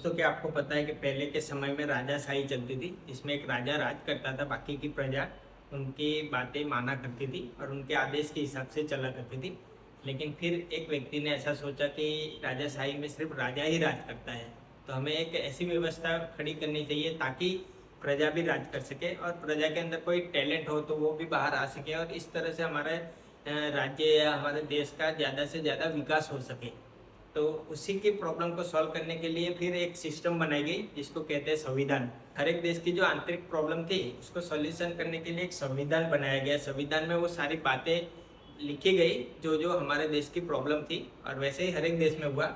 दोस्तों, क्या आपको पता है कि पहले के समय में राजाशाही चलती थी, जिसमें एक राजा राज करता था, बाकी की प्रजा उनकी बातें माना करती थी और उनके आदेश के हिसाब से चला करती थी। लेकिन फिर एक व्यक्ति ने ऐसा सोचा कि राजाशाही में सिर्फ राजा ही राज करता है, तो हमें एक ऐसी व्यवस्था खड़ी करनी चाहिए ताकि प्रजा भी राज कर सके और प्रजा के अंदर कोई टैलेंट हो तो वो भी बाहर आ सके और इस तरह से हमारे राज्य या हमारे देश का ज़्यादा से ज़्यादा विकास हो सके। तो उसी की प्रॉब्लम को सॉल्व करने के लिए फिर एक सिस्टम बनाई गई जिसको कहते हैं संविधान। हर एक देश की जो आंतरिक प्रॉब्लम थी उसको सॉल्यूशन करने के लिए एक संविधान बनाया गया। संविधान में वो सारी बातें लिखी गई जो जो हमारे देश की प्रॉब्लम थी और वैसे ही हर एक देश में हुआ।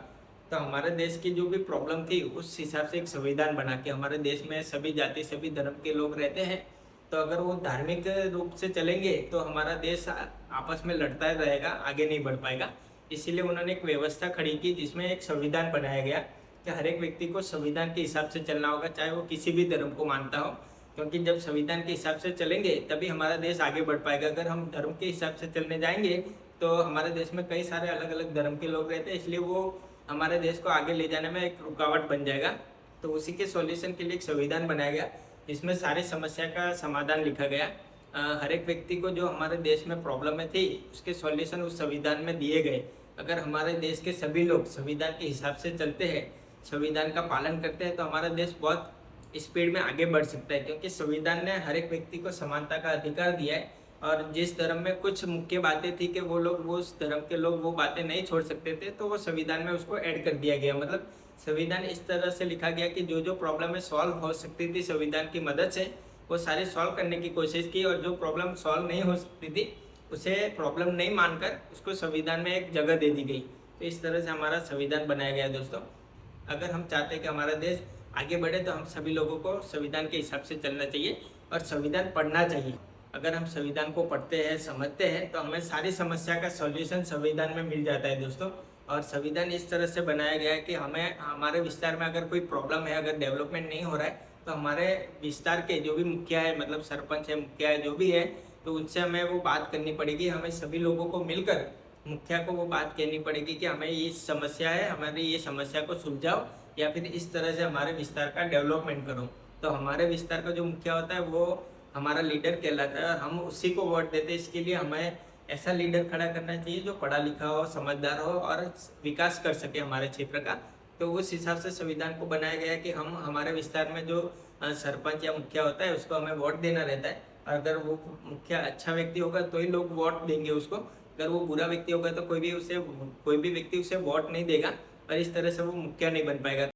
तो हमारे देश की जो भी प्रॉब्लम थी उस हिसाब से एक संविधान बना के हमारे देश में सभी जाति सभी धर्म के लोग रहते हैं। तो अगर वो धार्मिक रूप से चलेंगे तो हमारा देश आपस में लड़ता रहेगा, आगे नहीं बढ़ पाएगा। इसीलिए उन्होंने एक व्यवस्था खड़ी की जिसमें एक संविधान बनाया गया कि हर एक व्यक्ति को संविधान के हिसाब से चलना होगा, चाहे वो किसी भी धर्म को मानता हो। क्योंकि जब संविधान के हिसाब से चलेंगे तभी हमारा देश आगे बढ़ पाएगा। अगर हम धर्म के हिसाब से चलने जाएंगे तो हमारे देश में कई सारे अलग अलग धर्म के लोग रहते हैं, इसलिए वो हमारे देश को आगे ले जाने में एक रुकावट बन जाएगा। तो उसी के सॉल्यूशन के लिए एक संविधान बनाया गया जिसमें सारी समस्या का समाधान लिखा गया। हर एक व्यक्ति को जो हमारे देश में प्रॉब्लम में थी उसके सॉल्यूशन उस संविधान में दिए गए। अगर हमारे देश के सभी लोग संविधान के हिसाब से चलते हैं, संविधान का पालन करते हैं, तो हमारा देश बहुत स्पीड में आगे बढ़ सकता है। क्योंकि संविधान ने हर एक व्यक्ति को समानता का अधिकार दिया है और जिस धर्म में कुछ मुख्य बातें थी कि वो उस धर्म के लोग वो बातें नहीं छोड़ सकते थे, तो वो संविधान में उसको ऐड कर दिया गया। मतलब संविधान इस तरह से लिखा गया कि जो जो प्रॉब्लम है सॉल्व हो सकती थी संविधान की मदद से, वो सारी सॉल्व करने की कोशिश की और जो प्रॉब्लम सॉल्व नहीं हो सकती थी उसे प्रॉब्लम नहीं मानकर उसको संविधान में एक जगह दे दी गई। तो इस तरह से हमारा संविधान बनाया गया। दोस्तों, अगर हम चाहते हैं कि हमारा देश आगे बढ़े तो हम सभी लोगों को संविधान के हिसाब से चलना चाहिए और संविधान पढ़ना चाहिए। अगर हम संविधान को पढ़ते हैं, समझते हैं, तो हमें सारी समस्या का सॉल्यूशन संविधान में मिल जाता है। दोस्तों, और संविधान इस तरह से बनाया गया है कि हमें हमारे विस्तार में अगर कोई प्रॉब्लम है, अगर डेवलपमेंट नहीं हो रहा है, तो हमारे विस्तार के जो भी मुखिया है, मतलब सरपंच है, मुखिया है, जो भी है, तो उनसे हमें वो बात करनी पड़ेगी। हमें सभी लोगों को मिलकर मुखिया को वो बात कहनी पड़ेगी कि हमें ये समस्या है, हमारी ये समस्या को सुलझाओ या फिर इस तरह से हमारे विस्तार का डेवलपमेंट करो। तो हमारे विस्तार का जो मुखिया होता है वो हमारा लीडर कहलाता है और हम उसी को वोट देते हैं। इसके लिए हमें ऐसा लीडर खड़ा करना चाहिए जो पढ़ा लिखा हो, समझदार हो और विकास कर सके हमारे क्षेत्र का। तो उस हिसाब से संविधान को बनाया गया है कि हम हमारे विस्तार में जो सरपंच या मुखिया होता है उसको हमें वोट देना रहता है। अगर वो मुखिया अच्छा व्यक्ति होगा तो ही लोग वोट देंगे उसको। अगर वो बुरा व्यक्ति होगा तो कोई भी व्यक्ति उसे वोट नहीं देगा और इस तरह से वो मुखिया नहीं बन पाएगा।